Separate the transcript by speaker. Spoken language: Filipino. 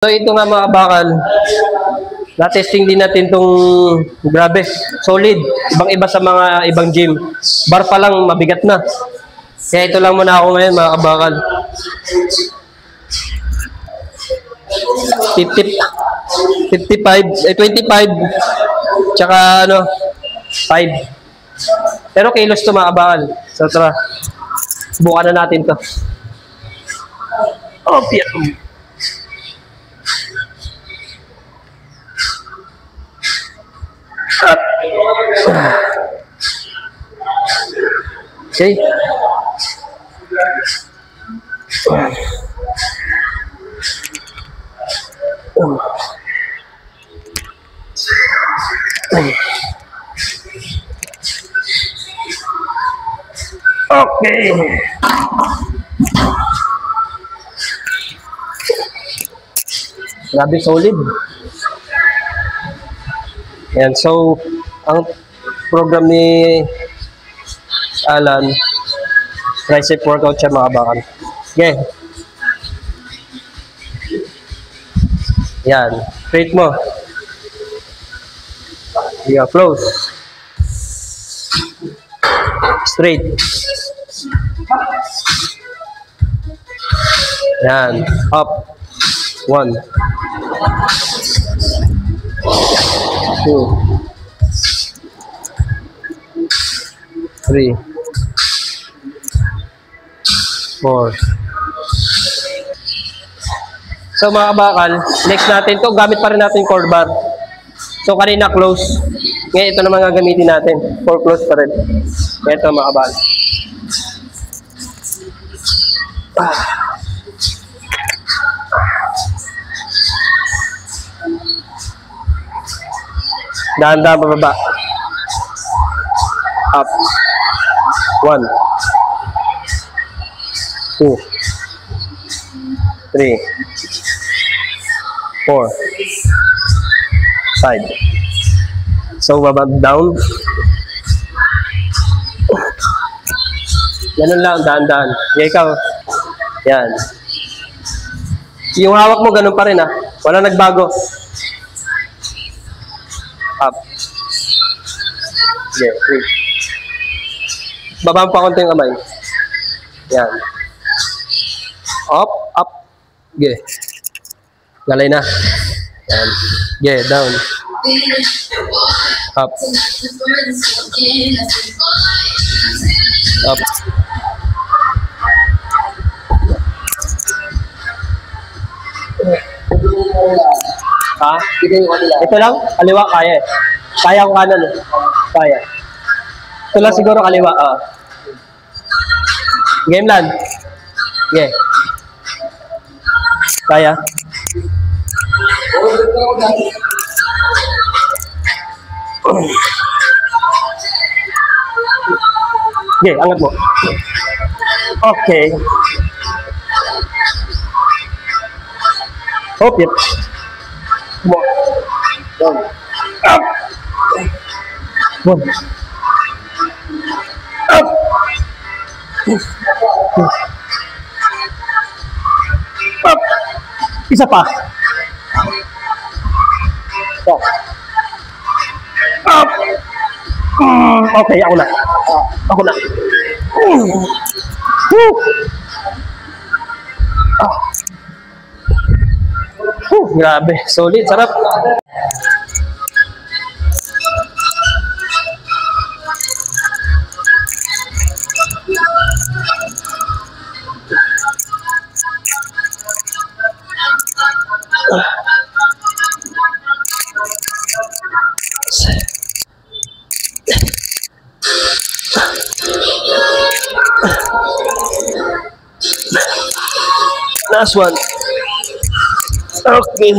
Speaker 1: So ito nga mga bakal, na-testing din natin tong grabe, solid, ibang-iba sa mga ibang gym. Bar pa lang mabigat na. Kaya ito lang muna ako ngayon mga kabakal. 25, tsaka ano, 5. Pero kilos to mga kabakal. So tara, subukan na natin to. Oh, piyak. Okay. Okay. Grabe solid. Yan, so ang program ni Alan, tricep workout siya mga bakal. Okay. Yan, straight mo. Yeah, close. Straight. Yan, up. 1, 2, 3, 4. So mga bakal, next natin to, gamit pa rin natin core bar. So kanina close. Ngayon ito naman gagamitin natin. For close pa rin. Ito mga bakal. Dahan-dahan pababa. Up. 1, 2, 3, 4, 5. So, baba down. Ganun lang, dahan-dahan. Yeah, ikaw. Yan. Yung hawak mo, ganun pa rin, ha? Wala nagbago. Up. Yeah, 3. Babaan pa konti yung kamay. Yan. Up, up. Yeah. Galay na. Yan. Yeah, down. Up. Up. Ha? Ito lang? Kaliwa, kaya eh. Kaya ko kanan eh. Kaya. Ito lang siguro kaliwa. Game land. Yeah. Kaya. Okay, angat mo. Okay. Hop, yep. Come on. Up. 1. Up. 2. Up. Isa pa. Up. Up. Okay, ako na. Ako na. Grabe, solid, sarap. Last one. Okay.